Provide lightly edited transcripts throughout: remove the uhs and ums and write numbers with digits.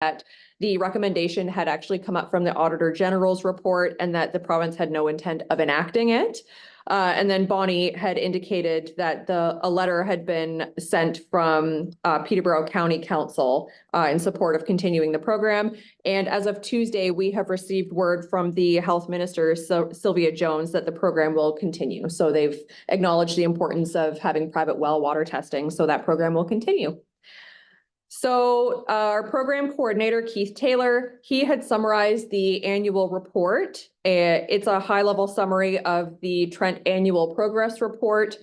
that the recommendation had actually come up from the Auditor General's report and that the province had no intent of enacting it. And then Bonnie had indicated that a letter had been sent from Peterborough County Council in support of continuing the program. And as of Tuesday, we have received word from the Health Minister, Sylvia Jones, that the program will continue. So they've acknowledged the importance of having private well water testing, so that program will continue. So our program coordinator, Keith Taylor, he had summarized the annual report. It's a high-level summary of the Trent Annual Progress Report,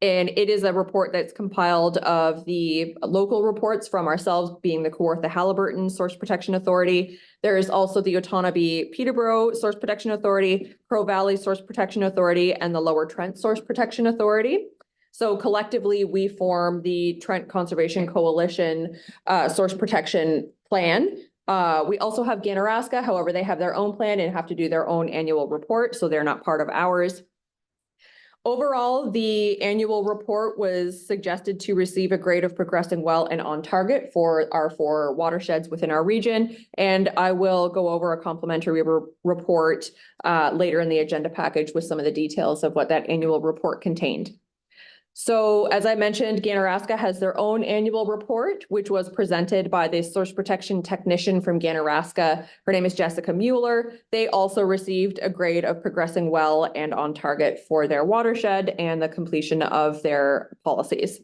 and it is a report that's compiled of the local reports from ourselves, being the Kawartha-Haliburton Source Protection Authority. There is also the Otonabee-Peterborough Source Protection Authority, Crow Valley Source Protection Authority, and the Lower Trent Source Protection Authority. So collectively, we form the Trent Conservation Coalition Source Protection Plan. We also have Ganaraska. However, they have their own plan and have to do their own annual report, so they're not part of ours. Overall, the annual report was suggested to receive a grade of progressing well and on target for our 4 watersheds within our region. And I will go over a complimentary report later in the agenda package with some of the details of what that annual report contained. So as I mentioned, Ganaraska has their own annual report, which was presented by the source protection technician from Ganaraska. Her name is Jessica Mueller. They also received a grade of progressing well and on target for their watershed and the completion of their policies.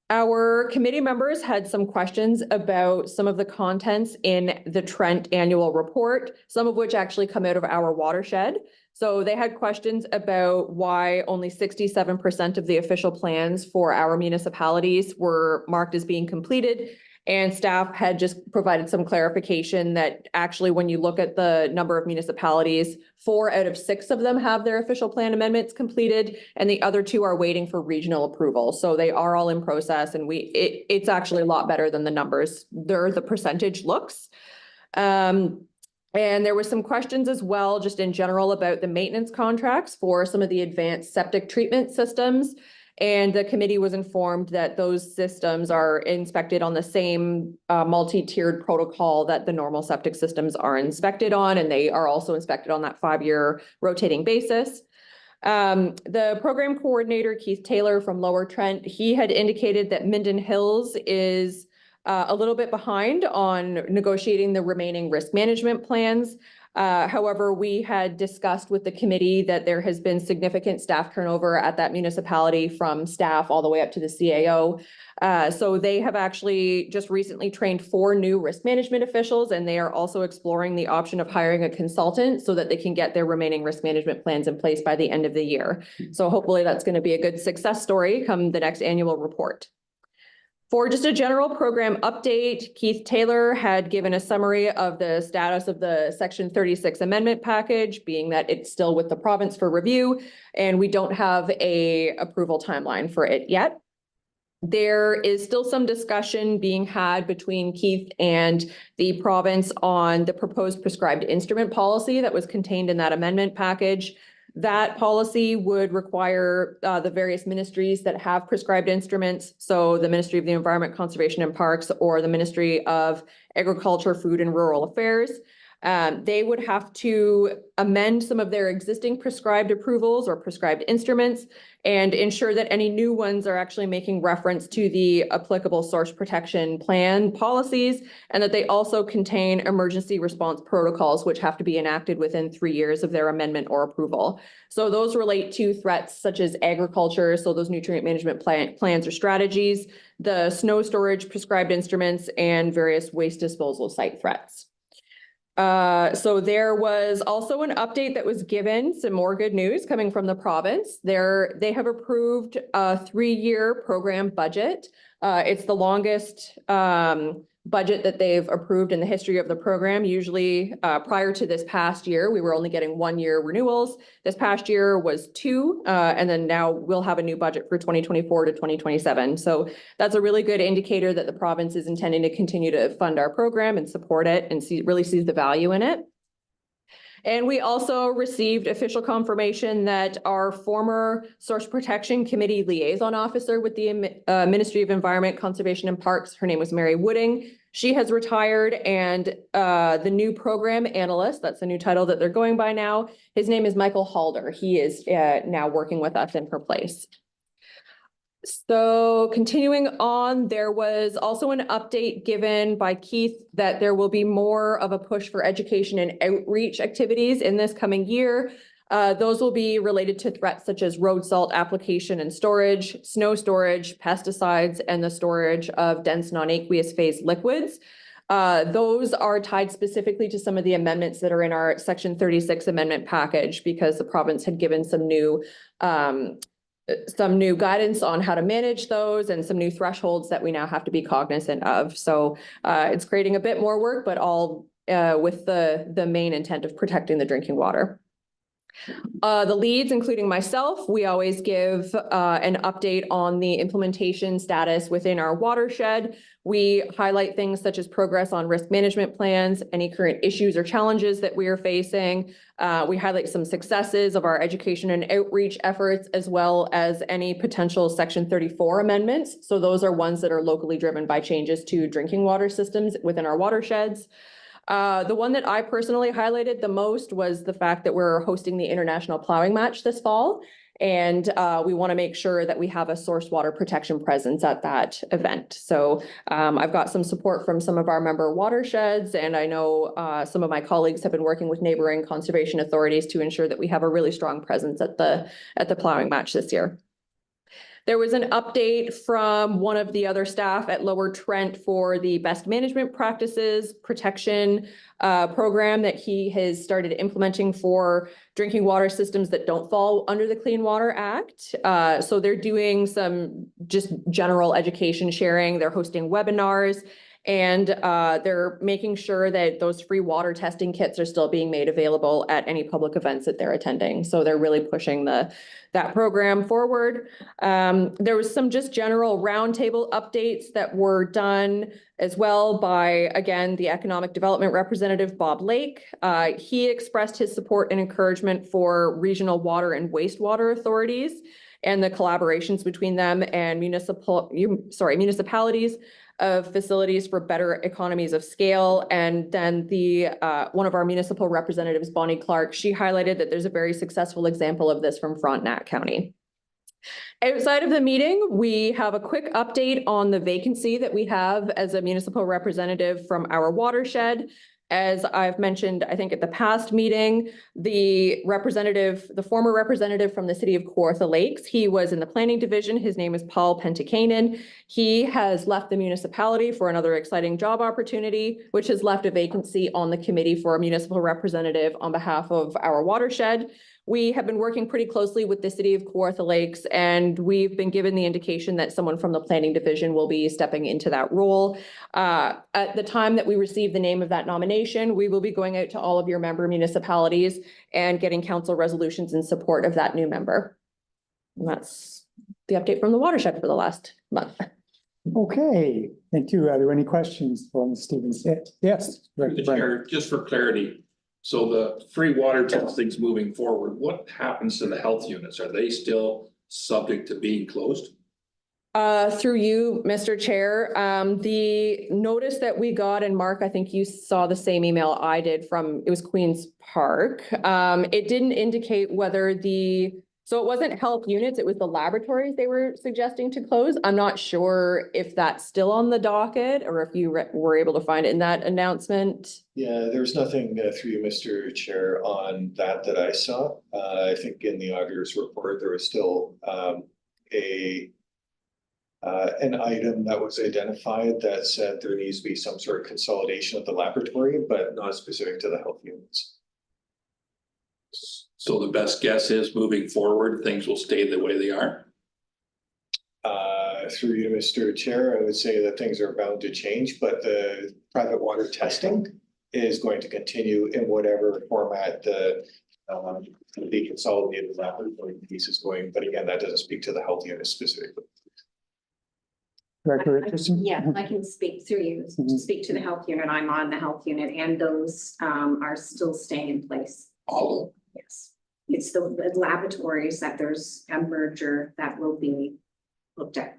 Our committee members had some questions about some of the contents in the Trent annual report, some of which actually come out of our watershed. So they had questions about why only 67% of the official plans for our municipalities were marked as being completed. And staff had just provided some clarification that actually when you look at the number of municipalities, 4 out of 6 of them have their official plan amendments completed, and the other 2 are waiting for regional approval. So they are all in process, and it's actually a lot better than the numbers. The percentage looks. And there was some questions as well, just in general, about the maintenance contracts for some of the advanced septic treatment systems. And the committee was informed that those systems are inspected on the same multi-tiered protocol that the normal septic systems are inspected on, and they are also inspected on that 5-year rotating basis. The program coordinator, Keith Taylor from Lower Trent, he had indicated that Minden Hills is a little bit behind on negotiating the remaining risk management plans. However, we had discussed with the committee that there has been significant staff turnover at that municipality, from staff all the way up to the CAO. So they have actually just recently trained 4 new risk management officials, and they are also exploring the option of hiring a consultant so that they can get their remaining risk management plans in place by the end of the year. So hopefully that's going to be a good success story come the next annual report. For just a general program update, Keith Taylor had given a summary of the status of the Section 36 amendment package, being that it's still with the province for review, and we don't have an approval timeline for it yet. There is still some discussion being had between Keith and the province on the proposed prescribed instrument policy that was contained in that amendment package. That policy would require the various ministries that have prescribed instruments, so the Ministry of the Environment, Conservation and Parks, or the Ministry of Agriculture, Food and Rural Affairs. They would have to amend some of their existing prescribed approvals or prescribed instruments and ensure that any new ones are actually making reference to the applicable source protection plan policies, and that they also contain emergency response protocols, which have to be enacted within 3 years of their amendment or approval. So those relate to threats such as agriculture, so those nutrient management plans or strategies, the snow storage prescribed instruments, and various waste disposal site threats. So there was also an update that was given, some more good news coming from the province. They have approved a 3-year program budget. It's the longest budget that they've approved in the history of the program. Usually prior to this past year, we were only getting 1-year renewals. This past year was 2, and then now we'll have a new budget for 2024 to 2027. So that's a really good indicator that the province is intending to continue to fund our program and support it and really sees the value in it. And we also received official confirmation that our former Source Protection Committee liaison officer with the Ministry of Environment, Conservation and Parks, her name was Mary Wooding. She has retired, and the new program analyst, that's the new title that they're going by now, his name is Michael Halder. He is now working with us in her place. So continuing on, there was also an update given by Keith that there will be more of a push for education and outreach activities in this coming year. Those will be related to threats such as road salt application and storage, snow storage, pesticides, and the storage of dense non-aqueous phase liquids. Those are tied specifically to some of the amendments that are in our Section 36 amendment package, because the province had given some new guidance on how to manage those and some new thresholds that we now have to be cognizant of. So it's creating a bit more work, but all with the main intent of protecting the drinking water. The leads, including myself, we always give an update on the implementation status within our watershed. We highlight things such as progress on risk management plans, any current issues or challenges that we are facing. We highlight some successes of our education and outreach efforts, as well as any potential Section 34 amendments. So those are ones that are locally driven by changes to drinking water systems within our watersheds. The one that I personally highlighted the most was the fact that we're hosting the International Plowing Match this fall. And we want to make sure that we have a source water protection presence at that event. So I've got some support from some of our member watersheds, and I know some of my colleagues have been working with neighboring conservation authorities to ensure that we have a really strong presence at the plowing match this year. There was an update from one of the other staff at Lower Trent for the best management practices protection program that he has started implementing for drinking water systems that don't fall under the Clean Water Act. So they're doing some just general education sharing. They're hosting webinars, and they're making sure that those free water testing kits are still being made available at any public events that they're attending. So they're really pushing that program forward. There was some just general roundtable updates that were done as well by, again, the Economic Development Representative, Bob Lake. He expressed his support and encouragement for regional water and wastewater authorities and the collaborations between them and municipalities of facilities for better economies of scale. And then one of our municipal representatives, Bonnie Clark, she highlighted that there's a very successful example of this from Frontenac County. Outside of the meeting, we have a quick update on the vacancy that we have as a municipal representative from our watershed. As I've mentioned, I think at the past meeting, the former representative from the city of Kawartha Lakes, he was in the planning division. His name is Paul Pentikainen. He has left the municipality for another exciting job opportunity, which has left a vacancy on the committee for a municipal representative on behalf of our watershed. We have been working pretty closely with the city of Kawartha Lakes, and we've been given the indication that someone from the planning division will be stepping into that role. At the time that we receive the name of that nomination, we will be going out to all of your member municipalities and getting council resolutions in support of that new member. And that's the update from the watershed for the last month. Okay, thank you. Are there any questions from Stevens? Yes. The chair, just for clarity. So the free water testing's moving forward. What happens to the health units? Are they still subject to being closed? Through you, Mr. Chair, the notice that we got, and Mark, I think you saw the same email I did it was Queen's Park. It didn't indicate whether so it wasn't health units, it was the laboratories they were suggesting to close. I'm not sure if that's still on the docket or if you were able to find it in that announcement. Yeah, there's nothing through you, Mr. Chair, on that I saw. I think in the auditor's report, there was still an item that was identified that said there needs to be some sort of consolidation of the laboratory, but not specific to the health units. So the best guess is moving forward, things will stay the way they are? Through you, Mr. Chair, I would say that things are bound to change, but the private water testing is going to continue in whatever format the consolidated laboratory piece is going. But again, that doesn't speak to the health unit specifically. Director Yeah, I can speak through you, speak to the health unit. I'm on the health unit, and those are still staying in place. All of them? Yes, it's the laboratories that there's a merger that will be looked at.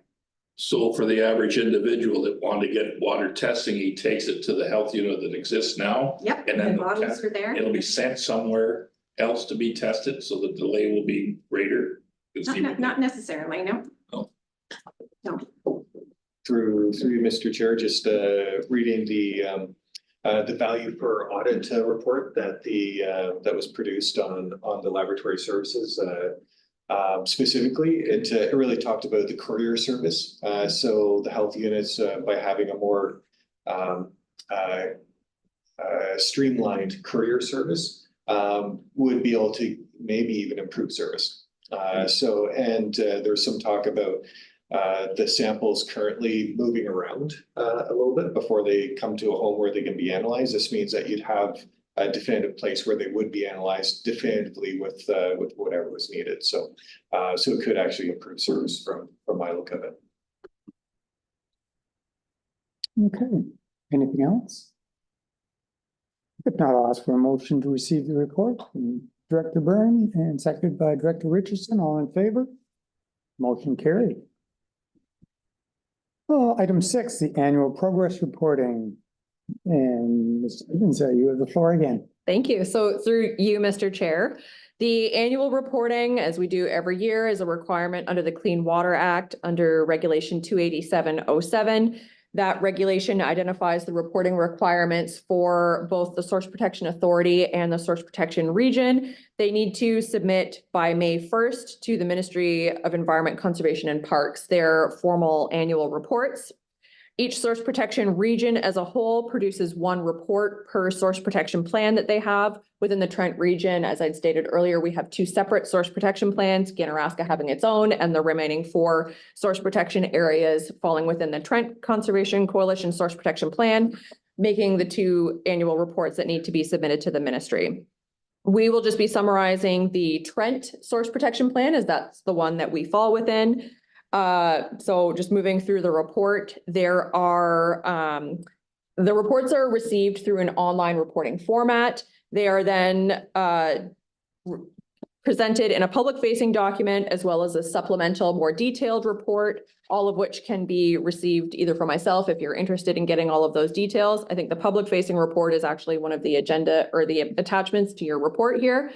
So for the average individual that wanted to get water testing, he takes it to the health unit that exists now. Yep, And then the the bottles test- are there. It'll be sent somewhere else to be tested, so the delay will be greater. Not necessarily, no. Oh. No. Through you, Mr. Chair, just reading the value per audit report that that was produced on the laboratory services. Specifically, it really talked about the courier service. So the health units, by having a more streamlined courier service, would be able to maybe even improve service. There's some talk about the samples currently moving around a little bit before they come to a home where they can be analyzed. This means that you'd have a definitive place where they would be analyzed definitively with whatever was needed. So it could actually improve service from my look of it. Okay, anything else? If not, I'll ask for a motion to receive the report from Director Byrne and seconded by Director Richardson. All in favor? Motion carried. Item 6, the annual progress reporting. And Ms. Stevens, you have the floor again. Thank you. So through you, Mr. Chair, the annual reporting, as we do every year, is a requirement under the Clean Water Act under Regulation 28707. That regulation identifies the reporting requirements for both the Source Protection Authority and the Source Protection Region. They need to submit by May 1st to the Ministry of Environment, Conservation and Parks their formal annual reports. Each source protection region as a whole produces one report per source protection plan that they have. Within the Trent region, as I'd stated earlier, we have 2 separate source protection plans, Ganaraska having its own, and the remaining 4 source protection areas falling within the Trent Conservation Coalition Source Protection Plan, making the 2 annual reports that need to be submitted to the ministry. We will just be summarizing the Trent Source Protection Plan, as that's the one that we fall within. So just moving through the report, there are, the reports are received through an online reporting format. They are then, presented in a public facing document as well as a supplemental, more detailed report, all of which can be received either from myself if you're interested in getting all of those details. I think the public facing report is actually one of the agenda or the attachments to your report here.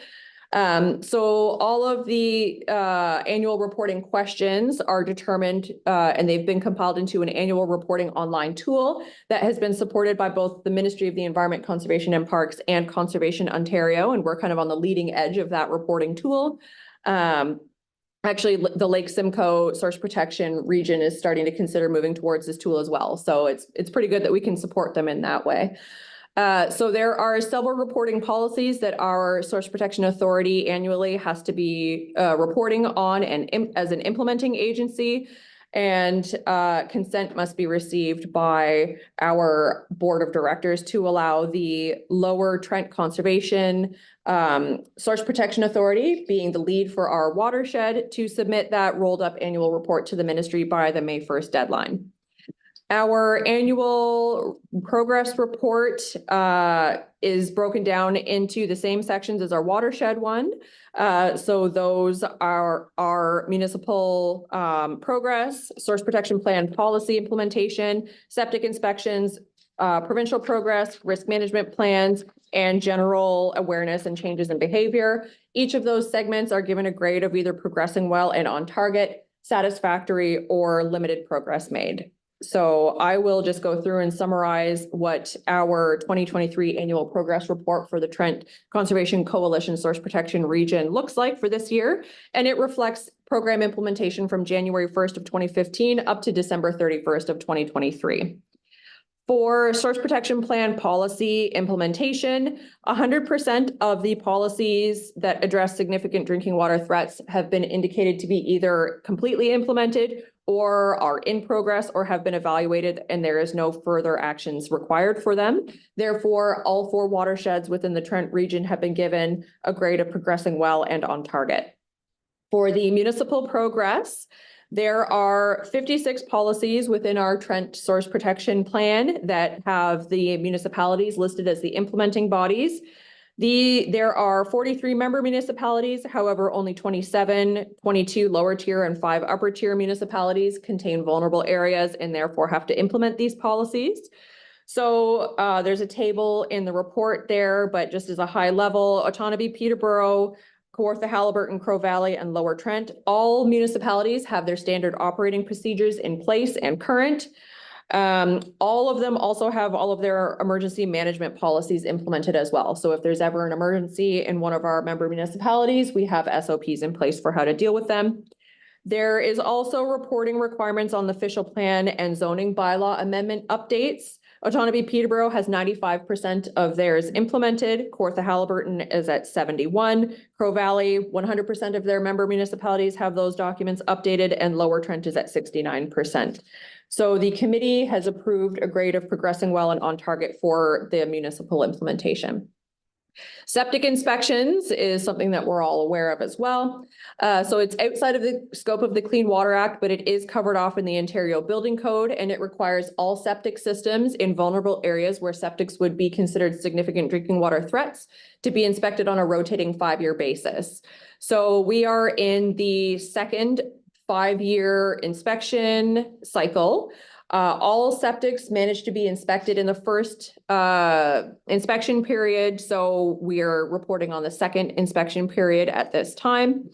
So all of the annual reporting questions are determined and they've been compiled into an annual reporting online tool that has been supported by both the Ministry of the Environment, Conservation and Parks and Conservation Ontario, and we're kind of on the leading edge of that reporting tool. Actually, the Lake Simcoe Source Protection Region is starting to consider moving towards this tool as well. So it's pretty good that we can support them in that way. So there are several reporting policies that our Source Protection Authority annually has to be reporting on and as an implementing agency, and consent must be received by our board of directors to allow the Lower Trent Conservation Source Protection Authority, being the lead for our watershed, to submit that rolled up annual report to the ministry by the May 1st deadline. Our annual progress report is broken down into the same sections as our watershed one. So those are our municipal progress, source protection plan policy implementation, septic inspections, provincial progress, risk management plans, and general awareness and changes in behavior. Each of those segments are given a grade of either progressing well and on target, satisfactory, or limited progress made. So I will just go through and summarize what our 2023 annual progress report for the Trent Conservation Coalition Source Protection Region looks like for this year. And it reflects program implementation from January 1st of 2015 up to December 31st of 2023. For source protection plan policy implementation, 100% of the policies that address significant drinking water threats have been indicated to be either completely implemented or are in progress or have been evaluated, and there is no further actions required for them. Therefore, all 4 watersheds within the Trent region have been given a grade of progressing well and on target. For the municipal progress, there are 56 policies within our Trent Source Protection Plan that have the municipalities listed as the implementing bodies. There are 43 member municipalities, however, only 22 lower tier and 5 upper tier municipalities contain vulnerable areas and therefore have to implement these policies. So there's a table in the report there, but just as a high level, Otonabee, Peterborough, Kawartha-Haliburton, Crow Valley, and Lower Trent, all municipalities have their standard operating procedures in place and current. All of them also have all of their emergency management policies implemented as well. So if there's ever an emergency in one of our member municipalities, we have SOPs in place for how to deal with them. There is also reporting requirements on the official plan and zoning bylaw amendment updates. Otonabee Peterborough has 95% of theirs implemented. Kawartha-Haliburton is at 71. Crow Valley, 100% of their member municipalities have those documents updated, and Lower Trent is at 69%. So the committee has approved a grade of progressing well and on target for the municipal implementation. Septic inspections is something that we're all aware of as well. So it's outside of the scope of the Clean Water Act, but it is covered off in the Ontario Building Code, and it requires all septic systems in vulnerable areas where septics would be considered significant drinking water threats to be inspected on a rotating 5-year basis. So we are in the second 5-year inspection cycle. All septics managed to be inspected in the first inspection period, so we are reporting on the second inspection period at this time.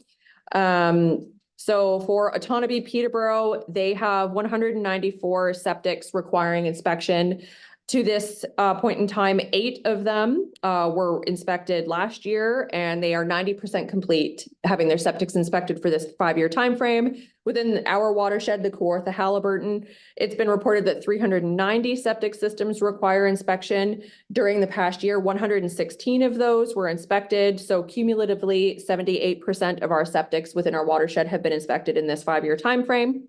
So for Otonabee Peterborough, they have 194 septics requiring inspection. To this point in time, 8 of them were inspected last year, and they are 90% complete, having their septics inspected for this 5-year timeframe. Within our watershed, the Kawartha-Haliburton, it's been reported that 390 septic systems require inspection. During the past year, 116 of those were inspected. So cumulatively, 78% of our septics within our watershed have been inspected in this 5-year timeframe.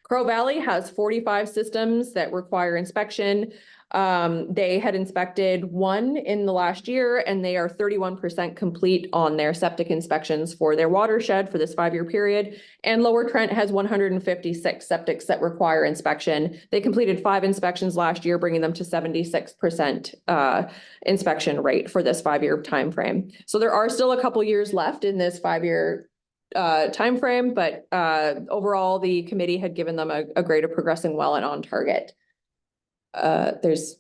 Crow Valley has 45 systems that require inspection. They had inspected 1 in the last year, and they are 31% complete on their septic inspections for their watershed for this 5-year period. And Lower Trent has 156 septics that require inspection. They completed 5 inspections last year, bringing them to 76% inspection rate for this 5-year timeframe. So there are still a couple years left in this 5-year timeframe, but overall, the committee had given them a grade of progressing well and on target. There's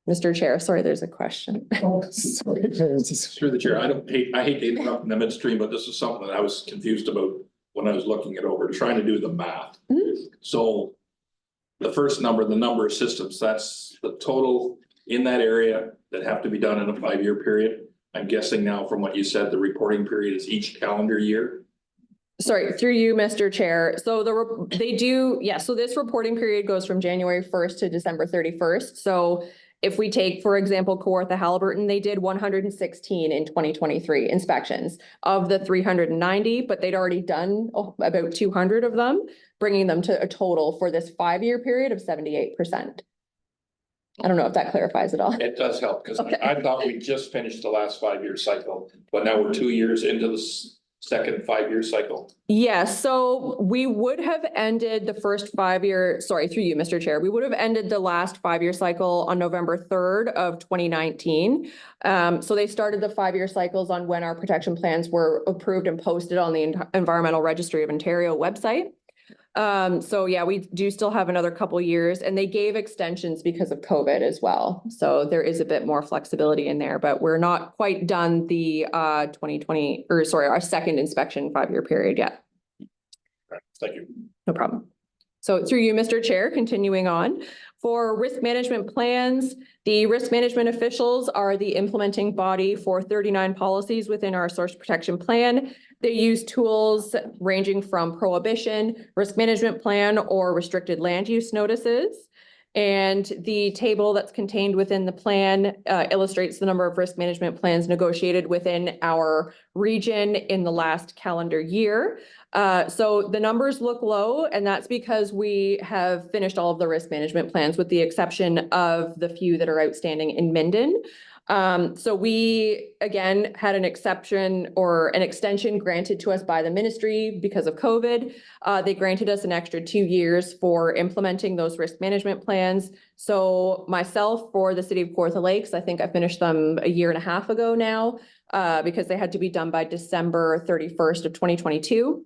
Mr. Chair, sorry, there's a question. Oh, sorry. Through the chair, I hate to interrupt in the midstream, but this is something that I was confused about when I was looking it over, trying to do the math. So the first number, the number of systems, that's the total in that area that have to be done in a 5-year period. I'm guessing now from what you said, the reporting period is each calendar year. Sorry, through you, Mr. Chair. So so this reporting period goes from January 1st to December 31st. So if we take, for example, Kawartha-Haliburton, they did 116 in 2023 inspections of the 390, but they'd already done about 200 of them, bringing them to a total for this 5-year period of 78%. I don't know if that clarifies it all. It does help, because Okay. I thought we just finished the last 5-year cycle, but now we're 2 years into the second 5-year cycle. Yes, so we would have ended the first 5-year, sorry, through you, Mr. Chair, we would have ended the last 5-year cycle on November 3rd of 2019. So they started the 5-year cycles on when our protection plans were approved and posted on the Environmental Registry of Ontario website. So yeah, we do still have another couple years, and they gave extensions because of COVID as well. So there is a bit more flexibility in there, but we're not quite done the our second inspection 5-year period yet. Thank you. No problem. So through you, Mr. Chair, continuing on. For risk management plans, the risk management officials are the implementing body for 39 policies within our source protection plan. They use tools ranging from prohibition, risk management plan, or restricted land use notices. And the table that's contained within the plan illustrates the number of risk management plans negotiated within our region in the last calendar year. So the numbers look low, and that's because we have finished all of the risk management plans with the exception of the few that are outstanding in Minden. So we, again, had an exception or an extension granted to us by the ministry because of COVID. They granted us an extra 2 years for implementing those risk management plans. So myself, for the city of Kawartha Lakes, I think I finished them a year and a half ago now, because they had to be done by December 31st of 2022.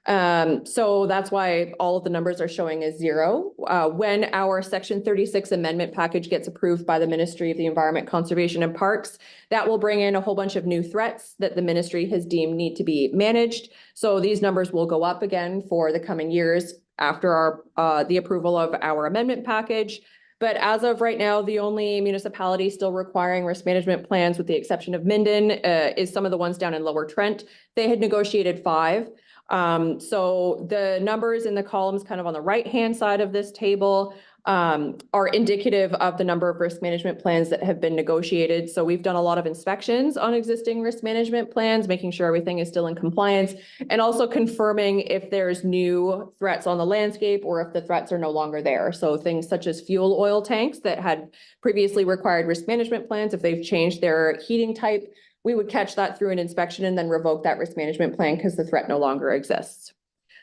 So that's why all of the numbers are showing as zero. When our Section 36 amendment package gets approved by the Ministry of the Environment, Conservation and Parks, that will bring in a whole bunch of new threats that the ministry has deemed need to be managed. So these numbers will go up again for the coming years after the approval of our amendment package. But as of right now, the only municipality still requiring risk management plans, with the exception of Minden, is some of the ones down in Lower Trent. They had negotiated 5. So the numbers in the columns kind of on the right-hand side of this table are indicative of the number of risk management plans that have been negotiated. So we've done a lot of inspections on existing risk management plans, making sure everything is still in compliance, and also confirming if there's new threats on the landscape or if the threats are no longer there. So things such as fuel oil tanks that had previously required risk management plans, if they've changed their heating type, we would catch that through an inspection and then revoke that risk management plan because the threat no longer exists.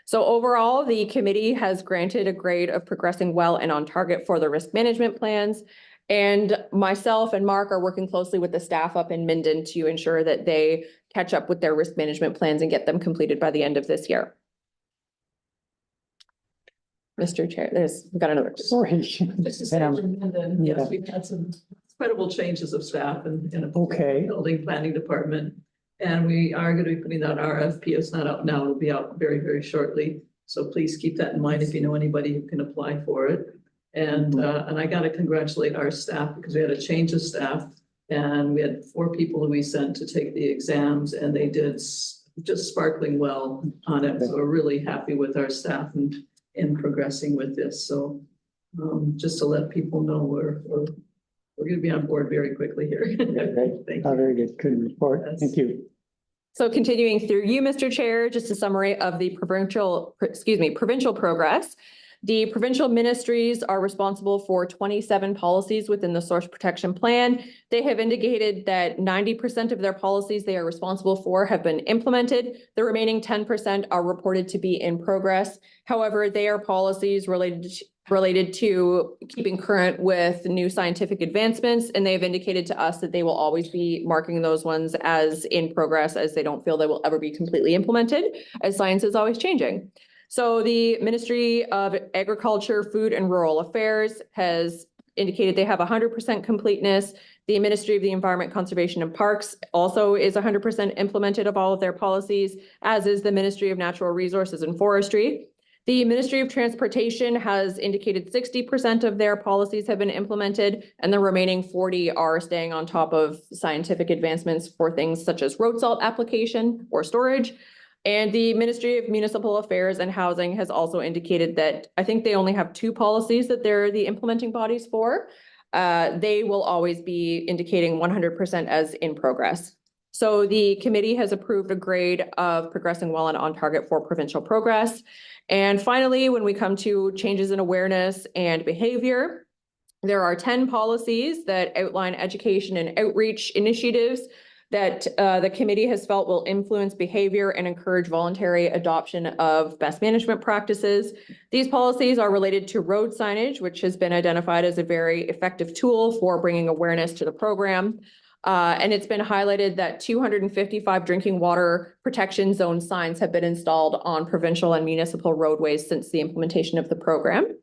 So overall, the committee has granted a grade of progressing well and on target for the risk management plans. And myself and Mark are working closely with the staff up in Minden to ensure that they catch up with their risk management plans and get them completed by the end of this year. Mr. Chair, we've got another. Sorry. Just to say, Sam. and then, yes, Yeah. we've had some incredible changes of staff in a Okay. building planning department. And we are going to be putting that RFP. It's not out now. It'll be out very, very shortly. So please keep that in mind if you know anybody who can apply for it. And I got to congratulate our staff because we had a change of staff and we had 4 people who we sent to take the exams and they did just sparkling well on it. So we're really happy with our staff and in progressing with this. So just to let people know we're going to be on board very quickly here. Thank you. Very good. Good report. Yes. Thank you. So continuing through you, Mr. Chair, just a summary of the provincial progress. The provincial ministries are responsible for 27 policies within the Source Protection Plan. They have indicated that 90% of their policies they are responsible for have been implemented. The remaining 10% are reported to be in progress. However, they are policies related to keeping current with new scientific advancements, and they've indicated to us that they will always be marking those ones as in progress, as they don't feel they will ever be completely implemented, as science is always changing. So the Ministry of Agriculture, Food and Rural Affairs has indicated they have 100% completeness. The Ministry of the Environment, Conservation and Parks also is 100% implemented of all of their policies, as is the Ministry of Natural Resources and Forestry. The Ministry of Transportation has indicated 60% of their policies have been implemented, and the remaining 40 are staying on top of scientific advancements for things such as road salt application or storage. And the Ministry of Municipal Affairs and Housing has also indicated that I think they only have 2 policies that they're the implementing bodies for. They will always be indicating 100% as in progress. So the committee has approved a grade of progressing well and on target for provincial progress. And finally, when we come to changes in awareness and behavior, there are 10 policies that outline education and outreach initiatives that the committee has felt will influence behavior and encourage voluntary adoption of best management practices. These policies are related to road signage, which has been identified as a very effective tool for bringing awareness to the program. And it's been highlighted that 255 drinking water protection zone signs have been installed on provincial and municipal roadways since the implementation of the program,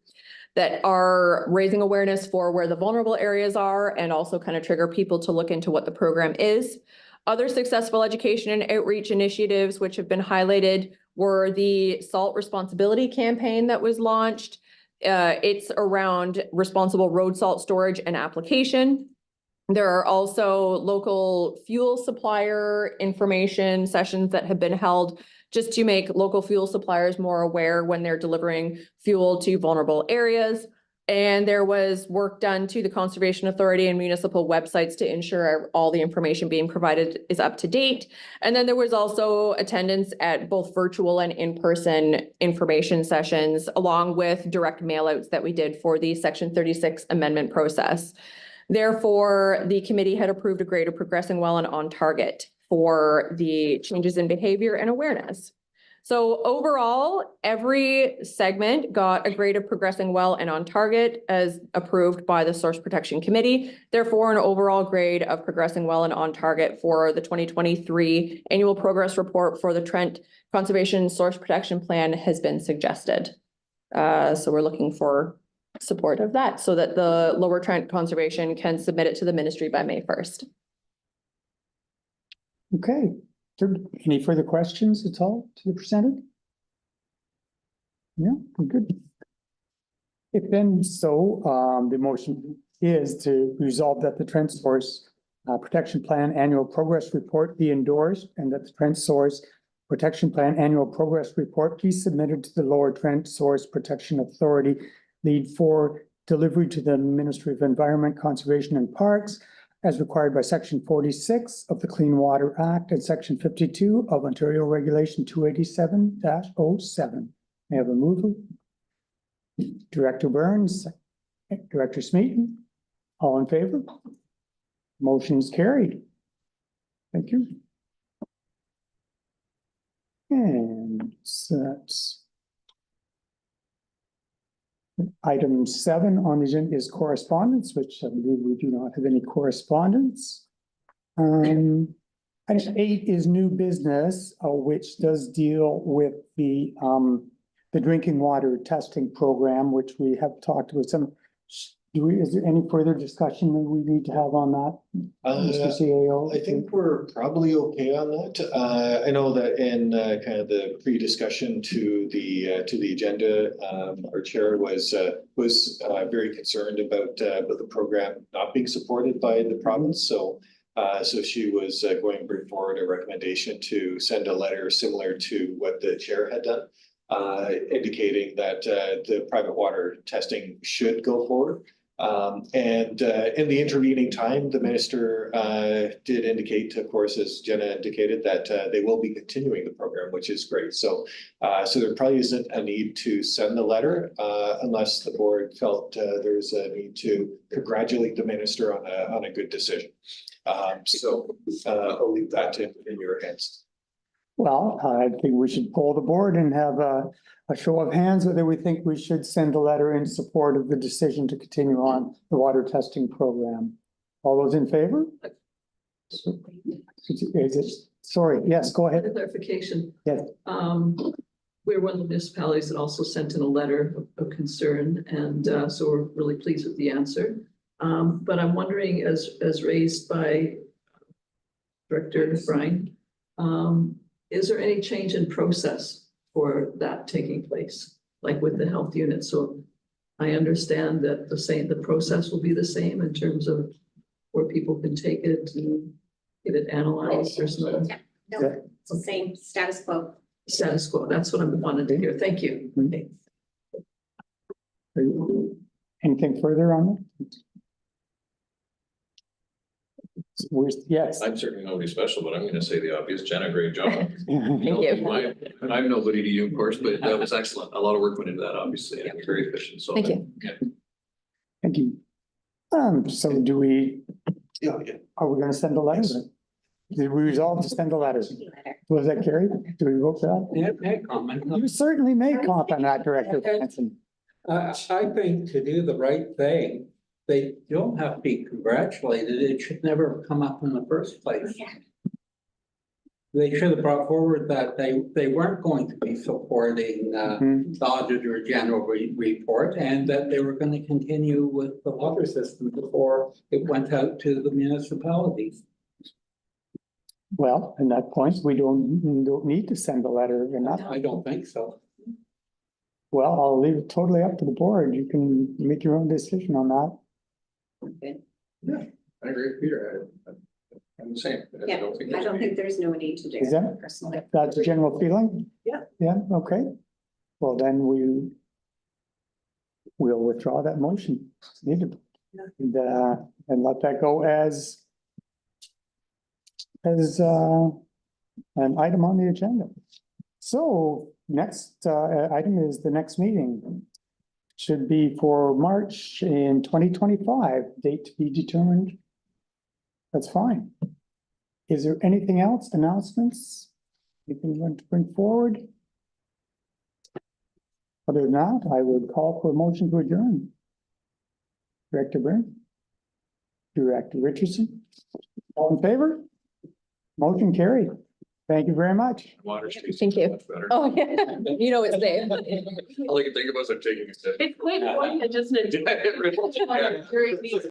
that are raising awareness for where the vulnerable areas are and also kind of trigger people to look into what the program is. Other successful education and outreach initiatives which have been highlighted were the Salt Responsibility campaign that was launched. It's around responsible road salt storage and application. There are also local fuel supplier information sessions that have been held just to make local fuel suppliers more aware when they're delivering fuel to vulnerable areas. And there was work done to the Conservation Authority and municipal websites to ensure all the information being provided is up to date. And then there was also attendance at both virtual and in-person information sessions, along with direct mailouts that we did for the Section 36 amendment process. Therefore, the committee had approved a grade of progressing well and on target for the changes in behavior and awareness. So overall, every segment got a grade of progressing well and on target as approved by the Source Protection Committee. Therefore, an overall grade of progressing well and on target for the 2023 annual progress report for the Trent Conservation Source Protection Plan has been suggested. So we're looking for support of that so that the Lower Trent Conservation can submit it to the ministry by May 1st. Okay, any further questions at all to the presenter? Yeah, we're good. If then so, the motion is to resolve that the Trent Source Protection Plan Annual Progress Report be endorsed and that the Trent Source Protection Plan Annual Progress Report be submitted to the Lower Trent Source Protection Authority lead for delivery to the Ministry of Environment, Conservation and Parks as required by Section 46 of the Clean Water Act and Section 52 of Ontario Regulation 287-07. May I have a mover? Director Burns, Director Smeaton, all in favor? Motion's carried. Thank you. And that's item 7 on the agenda is correspondence, which I believe we do not have any correspondence. Item 8 is new business, which does deal with the drinking water testing program, which we have talked with some. Is there any further discussion that we need to have on that, Mr. CAO? I think we're probably okay on that. I know that in kind of the pre-discussion to the agenda, our chair was very concerned about the program not being supported by the province. So she was going to bring forward a recommendation to send a letter similar to what the chair had done, indicating that the private water testing should go forward. In the intervening time, the minister did indicate, of course, as Jenna indicated, that they will be continuing the program, which is great. So there probably isn't a need to send the letter unless the board felt there's a need to congratulate the minister on a good decision. So I'll leave that in your hands. Well, I think we should poll the board and have a show of hands whether we think we should send a letter in support of the decision to continue on the water testing program. All those in favor? Sorry, yes, go ahead. Clarification. Yes. We're one of the municipalities that also sent in a letter of concern, and so we're really pleased with the answer. But I'm wondering, as raised by Director Brian, is there any change in process for that taking place, like with the health unit? So I understand that the process will be the same in terms of where people can take it and get it analyzed. There's no. Yeah, no, it's the same status quo. Status quo. That's what I wanted to hear. Thank you. Okay. Anything further on that? Yes. I'm certainly nobody special, but I'm gonna say the obvious. Jenna, great job. Thank you. I'm nobody to you, of course, but that was excellent. A lot of work went into that, obviously, and it was very efficient, so. Thank you. Thank you. So do we, are we gonna send a letter? Did we resolve to send a letter? Was that carried? Do we vote for that? Yeah, may I comment? You certainly may comment on that, Director Hanson. I think to do the right thing, they don't have to be congratulated. It should never have come up in the first place. Yeah. They should have brought forward that they weren't going to be supporting the Auditor General report, and that they were going to continue with the water system before it went out to the municipalities. Well, in that point, we don't need to send a letter enough. I don't think so. Well, I'll leave it totally up to the board. You can make your own decision on that. I agree with Peter. I'm the same. Yeah, I don't think there's no need to do Is that- it personally. That's a general feeling? Yeah. Yeah, okay. Well, then we'll withdraw that motion. It's needed. And let that go as an item on the agenda. So next item is the next meeting. should be for March in 2025, date to be determined. That's fine. Is there anything else, announcements? Anything you want to bring forward? Other than that, I would call for a motion to adjourn. Director Byrne? Director Richardson? All in favor? Motion carried. Thank you very much. Water tastes Thank you. much better. Oh, yeah, you know it's safe. All I can think about is I'm taking a sip. It's quite important, isn't it? Yeah, it really is. Very neat.